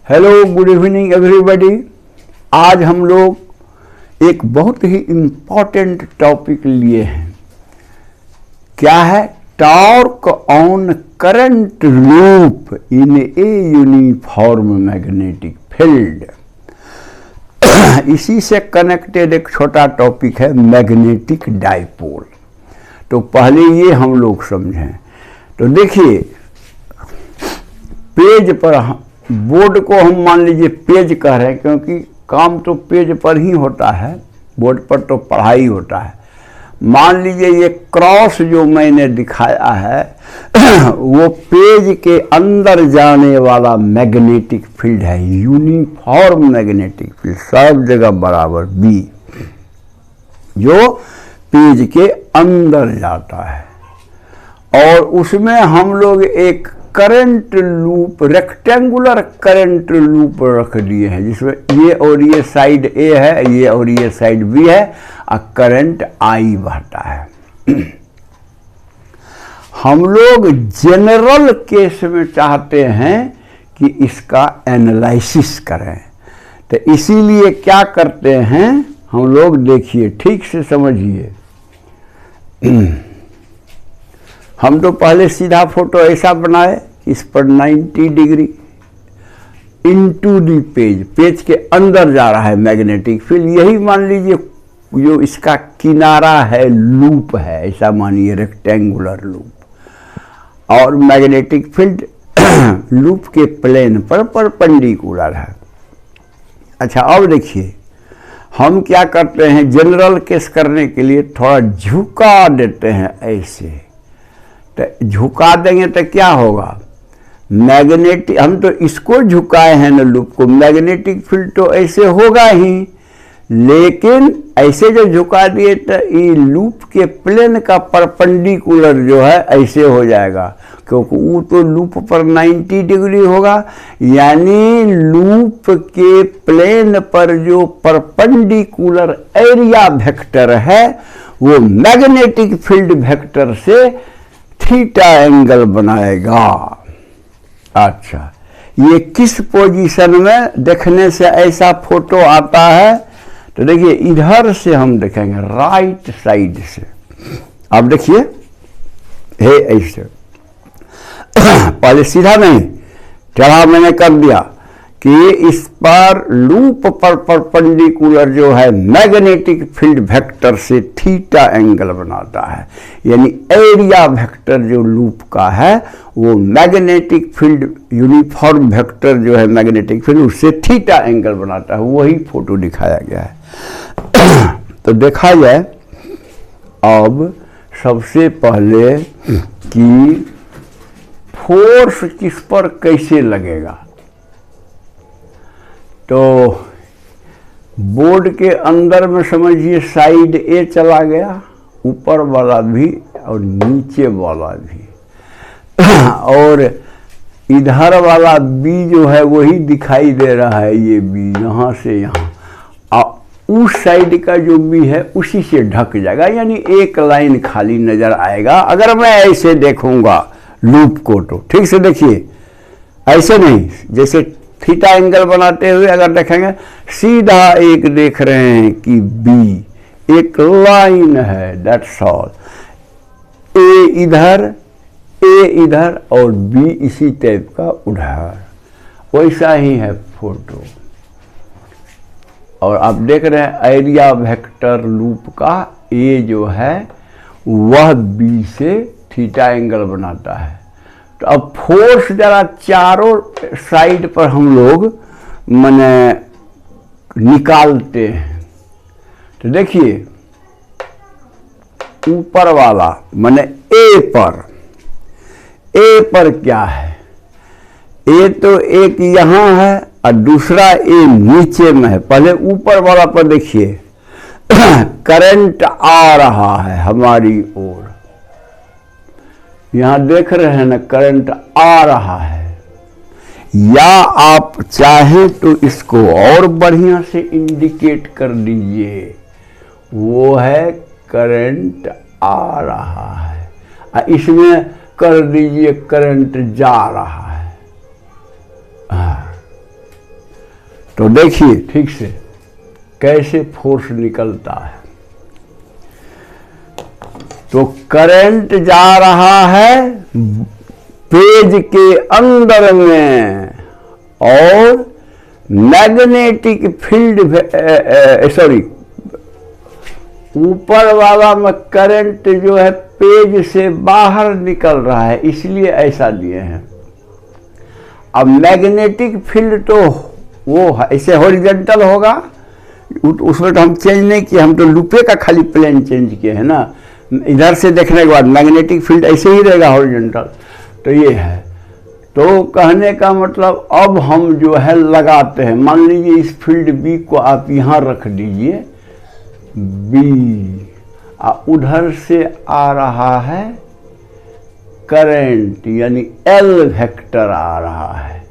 Hello, good evening everybody. आज हम लोग एक बहुत ही इम्पॉर्टेंट टॉपिक लिए हैं। क्या है? Torque on current loop in a uniform magnetic field. इसी से कनेक्टेड एक छोटा टॉपिक है मैग्नेटिक डाइपोल। तो पहले ये हम लोग समझें। तो देखिए, पेज पर बोर्ड को हम मान लीजिए पेज कह रहे हैं, क्योंकि काम तो पेज पर ही होता है, बोर्ड पर तो पढ़ाई होता है। मान लीजिए ये क्रॉस जो मैंने दिखाया है वो पेज के अंदर जाने वाला मैग्नेटिक फील्ड है, यूनिफॉर्म मैग्नेटिक फील्ड, सब जगह बराबर बी, जो पेज के अंदर जाता है। और उसमें हम लोग एक current loop, rectangular current loop रख दिए हैं, जिसमें ये और ये साइड ए है, ये और ये साइड बी है, और करंट आई बहता है। हम लोग जनरल केस में चाहते हैं कि इसका एनालिसिस करें, तो इसीलिए क्या करते हैं हम लोग, देखिए ठीक से समझिए। हम तो पहले सीधा फोटो ऐसा बनाए, इस पर 90 डिग्री इनटू दी पेज के अंदर जा रहा है मैग्नेटिक फील्ड। यही मान लीजिए जो इसका किनारा है, लूप है, ऐसा मानिए रेक्टेंगुलर लूप। और मैग्नेटिक फील्ड लूप के प्लेन पर परपेंडिकुलर है। अच्छा, अब देखिए हम क्या करते हैं, जनरल केस करने के लिए थोड़ा झुका देते हैं ऐसे। तो झुका देंगे तो क्या होगा, मैग्नेटिक, हम तो इसको झुकाए हैं ना लूप को, मैग्नेटिक फील्ड तो ऐसे होगा ही, लेकिन ऐसे जो झुका दिए तो ये लूप के प्लेन का परपेंडिकुलर जो है ऐसे हो जाएगा, क्योंकि वो तो लूप पर 90 डिग्री होगा। यानी लूप के प्लेन पर जो परपेंडिकुलर एरिया वेक्टर है वो मैग्नेटिक फील्ड वेक्टर से थीटा एंगल बनाएगा। अच्छा, ये किस पोजीशन में देखने से ऐसा फोटो आता है? तो देखिए इधर से हम देखेंगे, राइट साइड से। अब देखिए हे ऐसे पहले सीधा नहीं, चढ़ा मैंने कर दिया कि इस पर लूप पर परपेंडिकुलर जो है मैग्नेटिक फील्ड वेक्टर से थीटा एंगल बनाता है। यानी एरिया वेक्टर जो लूप का है वो मैग्नेटिक फील्ड, यूनिफॉर्म वेक्टर जो है मैग्नेटिक फील्ड, उससे थीटा एंगल बनाता है। वही फोटो दिखाया गया है। तो देखा जाए अब सबसे पहले कि फोर्स किस पर कैसे लगेगा। तो बोर्ड के अंदर में समझिए साइड ए चला गया, ऊपर वाला भी और नीचे वाला भी, और इधर वाला बी जो है वही दिखाई दे रहा है, ये बी यहाँ से यहाँ, उस साइड का जो बी है उसी से ढक जाएगा। यानी एक लाइन खाली नजर आएगा अगर मैं ऐसे देखूंगा लूप को। तो ठीक से देखिए, ऐसे नहीं, जैसे थीटा एंगल बनाते हुए अगर देखेंगे, सीधा एक देख रहे हैं कि बी एक लाइन है, दैट्स ऑल। ए इधर और बी इसी टाइप का उधर, वैसा ही है फोटो। और आप देख रहे हैं एरिया वेक्टर लूप का ए जो है वह बी से थीटा एंगल बनाता है। तो अब फोर्स जरा चारों साइड पर हम लोग माने निकालते हैं। तो देखिए ऊपर वाला माने ए पर क्या है, ए तो एक यहाँ है और दूसरा ए नीचे में है। पहले ऊपर वाला पर देखिए करंट आ रहा है हमारी ओर, यहां देख रहे हैं ना, करंट आ रहा है। या आप चाहें तो इसको और बढ़िया से इंडिकेट कर दीजिए, वो है करंट आ रहा है, इसमें कर दीजिए करंट जा रहा है। तो देखिए ठीक से कैसे फोर्स निकलता है। तो करंट जा रहा है पेज के अंदर में और मैग्नेटिक फील्ड सॉरी ऊपर वाला में करंट जो है पेज से बाहर निकल रहा है, इसलिए ऐसा दिए हैं। अब मैग्नेटिक फील्ड तो वो ऐसे हॉरिजॉन्टल होगा, उसमें तो हम चेंज नहीं किए, हम तो लूपे का खाली प्लेन चेंज किए हैं ना। इधर से देखने के बाद मैग्नेटिक फील्ड ऐसे ही रहेगा हॉरिजॉन्टल। तो ये है, तो कहने का मतलब अब हम जो है लगाते हैं। मान लीजिए इस फील्ड बी को आप यहाँ रख दीजिए, बी उधर से आ रहा है करंट, यानी एल वेक्टर आ रहा है,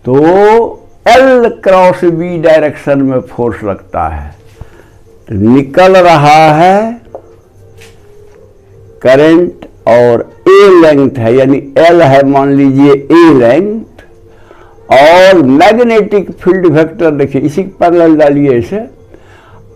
तो एल क्रॉस बी डायरेक्शन में फोर्स लगता है। तो निकल रहा है करंट और ए लेंथ है, यानी एल है मान लीजिए ए लेंथ, और मैग्नेटिक फील्ड वेक्टर देखिए इसी पैरेलल डालिए इसे।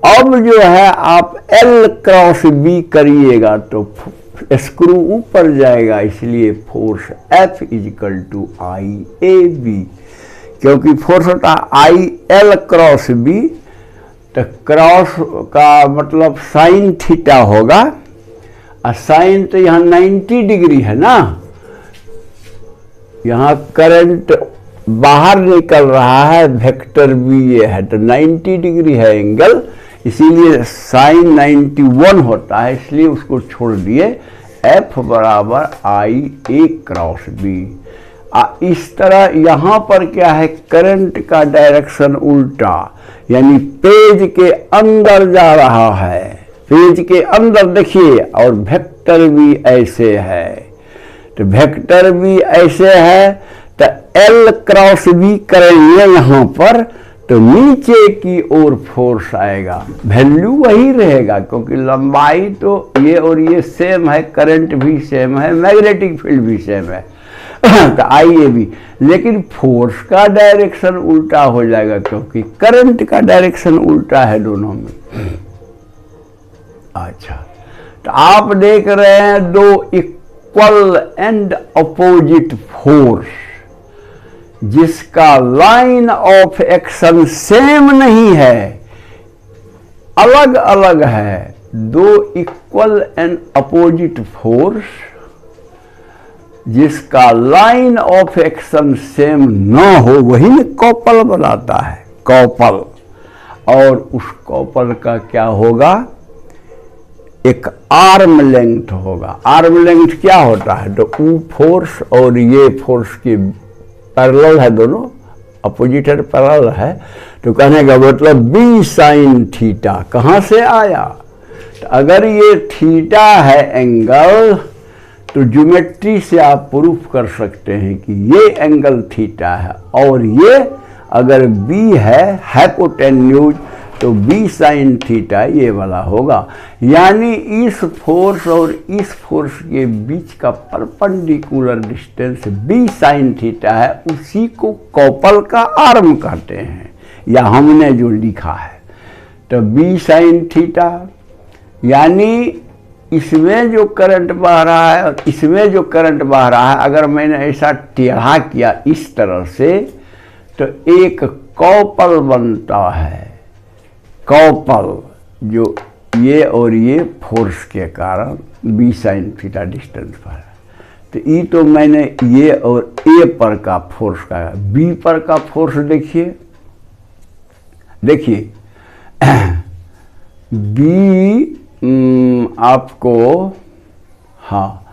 अब जो है आप एल क्रॉस बी करिएगा तो स्क्रू ऊपर जाएगा, इसलिए force F is equal to I A B, क्योंकि फोर्स होता है आई एल क्रॉस बी। तो क्रॉस का मतलब साइन थीटा होगा, और साइन तो यहाँ 90 डिग्री है ना, यहाँ करंट बाहर निकल रहा है, वेक्टर भी ये है, तो 90 डिग्री है एंगल, इसीलिए साइन 91 होता है, इसलिए उसको छोड़ दिए। F बराबर आई ए क्रॉस बी। इस तरह यहाँ पर क्या है, करंट का डायरेक्शन उल्टा, यानी पेज के अंदर जा रहा है, पेज के अंदर देखिए, और वेक्टर भी ऐसे है। तो वेक्टर भी ऐसे है, तो एल क्रॉस बी करेंगे यहाँ पर, तो नीचे की ओर फोर्स आएगा, वैल्यू वही रहेगा, क्योंकि लंबाई तो ये और ये सेम है, करंट भी सेम है, मैग्नेटिक फील्ड भी सेम है। तो आई ए बी, लेकिन फोर्स का डायरेक्शन उल्टा हो जाएगा, क्योंकि करंट का डायरेक्शन उल्टा है दोनों में। अच्छा, तो आप देख रहे हैं दो इक्वल एंड अपोजिट फोर्स, जिसका लाइन ऑफ एक्शन सेम नहीं है, अलग अलग है। दो इक्वल एंड अपोजिट फोर्स जिसका लाइन ऑफ एक्शन सेम न हो, वही कॉपल बनाता है, कॉपल। और उस कॉपल का क्या होगा, एक आर्म लेंथ होगा। आर्म लेंथ क्या होता है, तो वो फोर्स और ये फोर्स के पैरेलल है, दोनों अपोजिट है, पैरेलल है। तो कहने का मतलब बी साइन थीटा कहाँ से आया, तो अगर ये थीटा है एंगल, तो ज्योमेट्री से आप प्रूफ कर सकते हैं कि ये एंगल थीटा है, और ये अगर बी है हाइपोटेन्यूज, तो बी साइन थीटा ये वाला होगा। यानी इस फोर्स और इस फोर्स के बीच का perpendicular distance B sine theta है, उसी को कॉपल का आर्म कहते हैं, या हमने जो लिखा है। तो बी साइन थीटा, यानी इसमें जो करंट बह रहा है और इसमें जो करंट बह रहा है, अगर मैंने ऐसा टेढ़ा किया इस तरह से, तो एक कॉपल बनता है। कॉपल जो ये और ये फोर्स के कारण बी साइन थीटा डिस्टेंस पर है। तो ये तो मैंने ये और ए पर का फोर्स का, बी पर का फोर्स देखिए, देखिए बी आपको, हाँ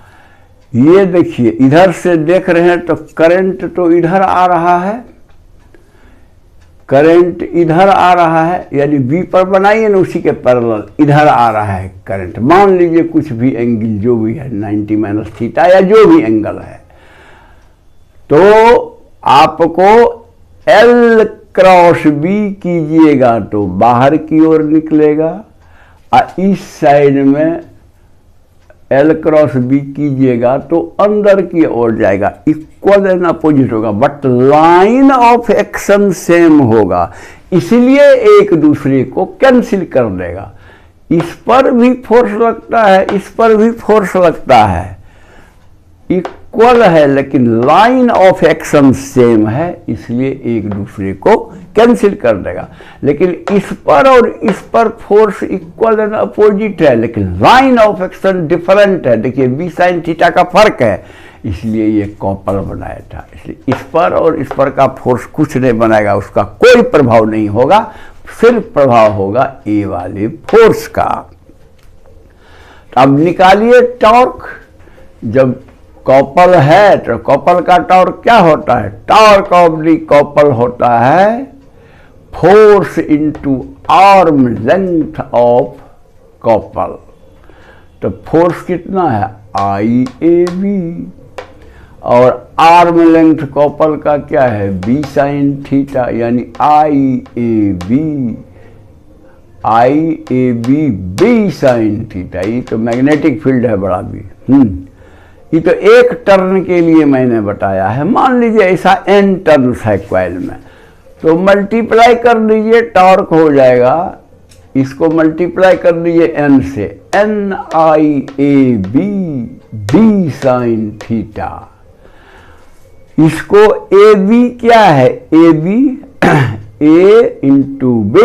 ये देखिए इधर से देख रहे हैं तो करंट तो इधर आ रहा है, करंट इधर आ रहा है, यानी बी पर बनाइए ना उसी के पैरेलल इधर आ रहा है करंट। मान लीजिए कुछ भी एंगल जो भी है 90 माइनस थीटा या जो भी एंगल है, तो आपको एल क्रॉस बी कीजिएगा तो बाहर की ओर निकलेगा, और इस साइड में L क्रॉस B कीजिएगा तो अंदर की ओर जाएगा, इक्वल एंड अपोजिट होगा, but line of action same होगा, इसलिए एक दूसरे को कैंसिल कर देगा। इस पर भी फोर्स लगता है, इस पर भी फोर्स लगता है, इक्वल है, लेकिन लाइन ऑफ एक्शन सेम है, इसलिए एक दूसरे को कैंसिल कर देगा। लेकिन इस पर और इस पर फोर्स इक्वल एंड अपोजिट है, लेकिन लाइन ऑफ एक्शन डिफरेंट है। देखिए b sin थीटा का फर्क है, इसलिए ये कॉपल बनाया था। इसलिए इस पर और इस पर का फोर्स कुछ नहीं बनाएगा, उसका कोई प्रभाव नहीं होगा, सिर्फ प्रभाव होगा ए वाले फोर्स का। अब निकालिए टॉर्क। जब कॉपल है तो कॉपल का टॉर्क क्या होता है? टॉर्क ऑफ द कॉपल होता है force into arm length of couple. तो फोर्स कितना है? IAB। और आर्म लेंथ कॉपल का क्या है? B sin थीटा, यानी IAB B sin थीटा। ये तो मैग्नेटिक फील्ड है बड़ा भी। ये तो एक टर्न के लिए मैंने बताया है। मान लीजिए ऐसा n टर्न्स है कॉइल में, तो मल्टीप्लाई कर दीजिए, टॉर्क हो जाएगा, इसको मल्टीप्लाई कर दीजिए n से, NIAB B sin थीटा। इसको AB क्या है? AB A इंटू B,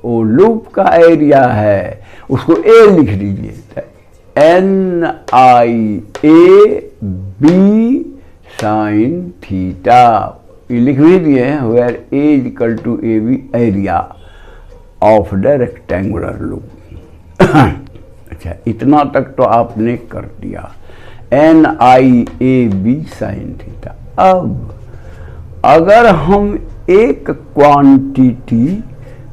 वो लूप का एरिया है, उसको A लिख दीजिए, NIAB sin थीटा। ये लिख भी दिए हैं, where A is equal to AB area of the rectangular loop. अच्छा, इतना तक तो आपने कर दिया, NIAB sin थीटा। अब अगर हम एक क्वांटिटी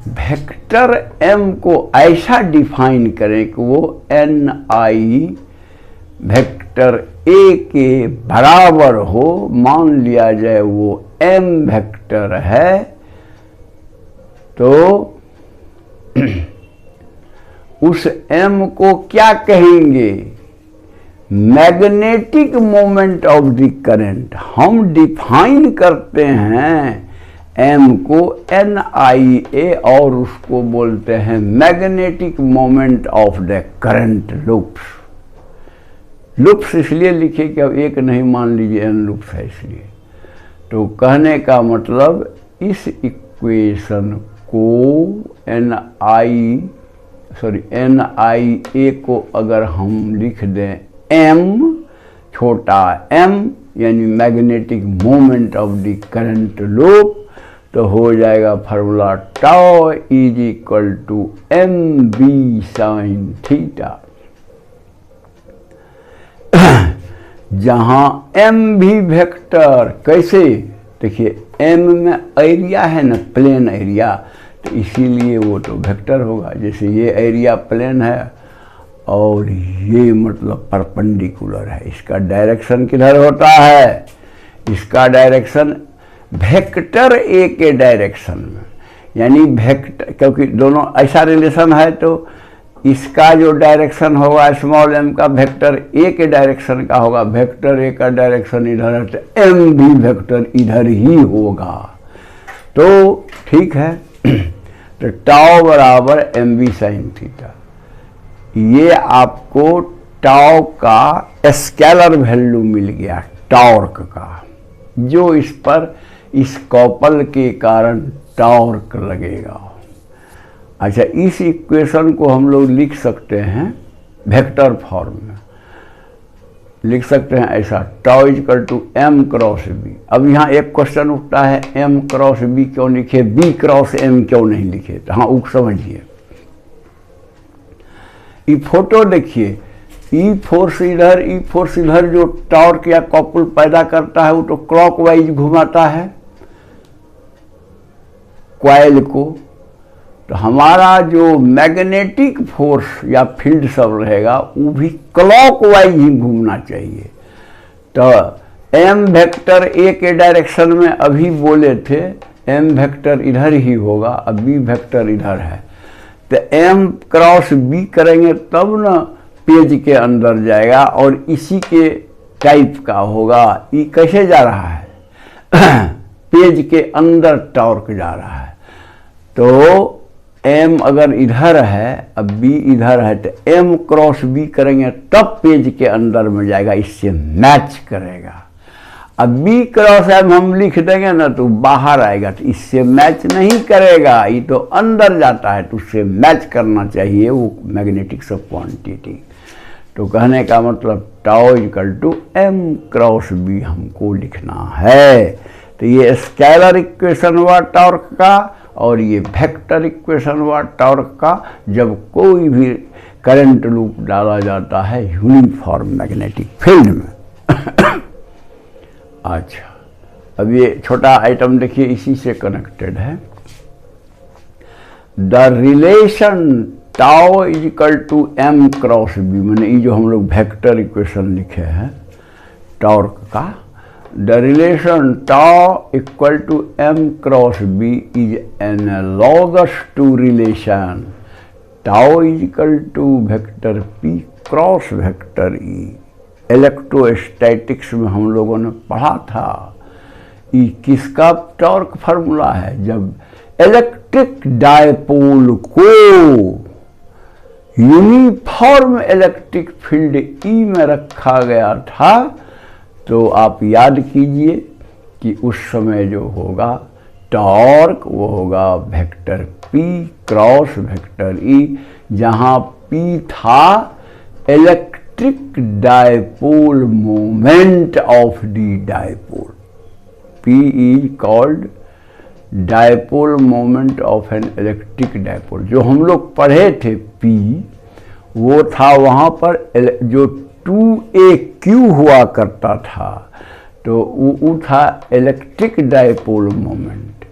वेक्टर m को ऐसा डिफाइन करें कि वो NI वेक्टर a के बराबर हो, मान लिया जाए वो m वेक्टर है, तो उस m को क्या कहेंगे? Magnetic moment of the current. हम डिफाइन करते हैं m को NIA और उसको बोलते हैं magnetic moment of the current loops. Loops इसलिए लिखे कि अब एक नहीं, मान लीजिए n लूप्स है, इसलिए। तो कहने का मतलब इस इक्वेशन को NIA को अगर हम लिख दें m छोटा m, यानी magnetic moment of the current loop, तो हो जाएगा formula tau is equal to MB sin theta. जहां m भी वेक्टर, कैसे? देखिए m में एरिया है ना, प्लेन एरिया, तो इसीलिए वो तो वेक्टर होगा। जैसे ये एरिया प्लेन है और ये मतलब परपेंडिकुलर है, इसका डायरेक्शन किधर होता है? इसका डायरेक्शन वेक्टर ए के डायरेक्शन में, यानी वेक्टर, क्योंकि दोनों ऐसा रिलेशन है, तो इसका जो डायरेक्शन होगा स्मॉल m का वेक्टर ए के डायरेक्शन का होगा, वेक्टर ए का डायरेक्शन इधर है, तो m भी वेक्टर इधर ही होगा। तो ठीक है, तो टाउ बराबर MB sin थीटा। ये आपको टाउ का स्केलर वैल्यू मिल गया, टॉर्क का, जो इस पर इस कॉपल के कारण टॉर्क लगेगा। अच्छा, इस इक्वेशन को हम लोग लिख सकते हैं वेक्टर फॉर्म में, लिख सकते हैं ऐसा, tau equal to m cross b। अब यहाँ एक क्वेश्चन उठता है, m क्रॉस b क्यों लिखे, b क्रॉस m क्यों नहीं लिखे? तो हाँ, उक समझिए। ये फोटो देखिए, ई फोर्स इधर जो टॉर्क या कॉपल पैदा करता है, वो तो क्लॉकवाइज घुमाता है कॉइल को। तो हमारा जो मैग्नेटिक फोर्स या फील्ड सब रहेगा, वो भी क्लॉकवाइज ही घूमना चाहिए। तो m वेक्टर a के डायरेक्शन में अभी बोले थे m वेक्टर इधर ही होगा, अब b वेक्टर इधर है, तो m क्रॉस b करेंगे तब ना पेज के अंदर जाएगा और इसी के टाइप का होगा। ये कैसे जा रहा है पेज के अंदर टॉर्क जा रहा है। तो M अगर इधर है, अब B इधर है, तो M क्रॉस B करेंगे तब पेज के अंदर में जाएगा, इससे मैच करेगा। अब B क्रॉस M हम लिख देंगे ना तो बाहर आएगा, तो इससे मैच नहीं करेगा, ये तो अंदर जाता है, तो उससे मैच करना चाहिए वो मैग्नेटिक्स ऑफ क्वांटिटी। तो कहने का मतलब tau equal to M cross B हमको लिखना है। तो ये स्केलर इक्वेशन हुआ टॉर्क का, और ये वेक्टर इक्वेशन हुआ टॉर्क का जब कोई भी करंट लूप डाला जाता है यूनिफॉर्म मैग्नेटिक फील्ड में। अच्छा, अब ये छोटा आइटम देखिए, इसी से कनेक्टेड है। The relation tau is equal to M cross B, मैंने ये जो हम लोग वेक्टर इक्वेशन लिखे हैं टॉर्क का, the relation tau equal to M cross B is analogous to relation tau is equal to vector P cross vector E। Electrostatics में हम लोगों ने पढ़ा था, ये किसका टॉर्क फार्मूला है? जब इलेक्ट्रिक डायपोल को यूनिफॉर्म इलेक्ट्रिक फील्ड E में रखा गया था, तो आप याद कीजिए कि उस समय जो होगा टॉर्क वो होगा vector P cross vector E, जहाँ P था electric dipole moment of the dipole. P is called dipole moment of an electric dipole. जो हम लोग पढ़े थे P, वो था वहाँ पर जो 2AQ हुआ करता था, तो वो था इलेक्ट्रिक डायपोल मोमेंट।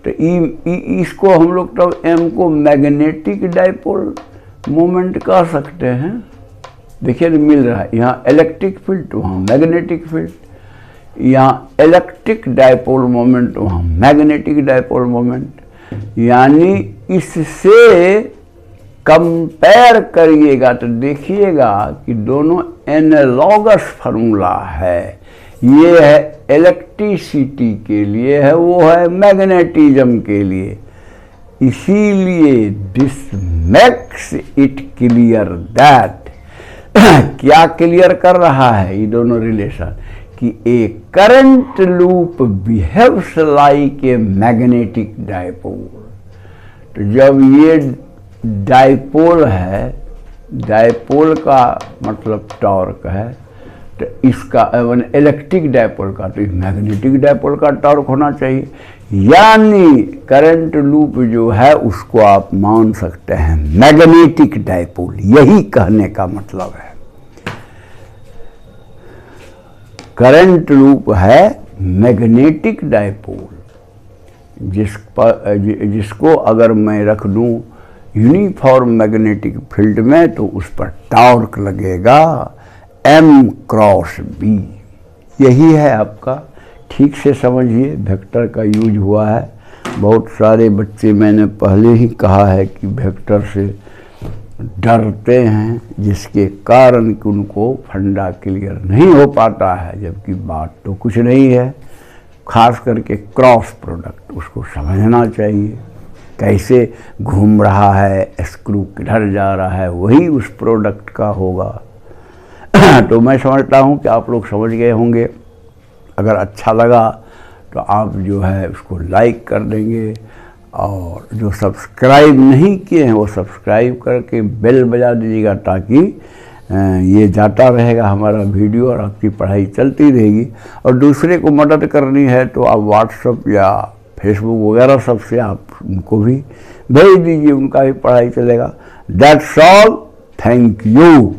तो इसको हम लोग तब M को मैग्नेटिक डायपोल मोमेंट कह सकते हैं। देखिए मिल रहा है, यहाँ इलेक्ट्रिक फील्ड वहाँ मैग्नेटिक फील्ड, यहाँ इलेक्ट्रिक डायपोल मोमेंट वहाँ मैग्नेटिक डायपोल मोमेंट। यानी इससे कंपेयर करिएगा तो देखिएगा कि दोनों एनालॉगस फार्मूला है। ये है इलेक्ट्रिसिटी के लिए है, वो है मैग्नेटिज्म के लिए। इसीलिए this makes it clear that क्या क्लियर कर रहा है ये दोनों रिलेशन, कि a current loop behaves like a magnetic dipole. तो जब ये डायपोल है, डायपोल का मतलब टॉर्क है, तो इसका इलेक्ट्रिक डायपोल का तो मैग्नेटिक डायपोल का टॉर्क होना चाहिए। यानी करंट लूप जो है उसको आप मान सकते हैं मैग्नेटिक डायपोल, यही कहने का मतलब है। करंट लूप है मैग्नेटिक डायपोल, जिसको अगर मैं रख दूं यूनिफॉर्म मैग्नेटिक फील्ड में, तो उस पर टॉर्क लगेगा M क्रॉस B। यही है आपका, ठीक से समझिए। वेक्टर का यूज हुआ है, बहुत सारे बच्चे, मैंने पहले ही कहा है कि वेक्टर से डरते हैं, जिसके कारण कि उनको फंडा क्लियर नहीं हो पाता है, जबकि बात तो कुछ नहीं है। खास करके क्रॉस प्रोडक्ट उसको समझना चाहिए, कैसे घूम रहा है, स्क्रू किधर जा रहा है, वही उस प्रोडक्ट का होगा। तो मैं समझता हूँ कि आप लोग समझ गए होंगे। अगर अच्छा लगा तो आप जो है उसको लाइक कर देंगे, और जो सब्सक्राइब नहीं किए हैं वो सब्सक्राइब करके बेल बजा दीजिएगा, ताकि ये जाता रहेगा हमारा वीडियो और आपकी पढ़ाई चलती रहेगी। और दूसरे को मदद करनी है तो आप व्हाट्सएप या फेसबुक वगैरह सबसे आप उनको भी भेज दीजिए, उनका भी पढ़ाई चलेगा। That's all, thank you.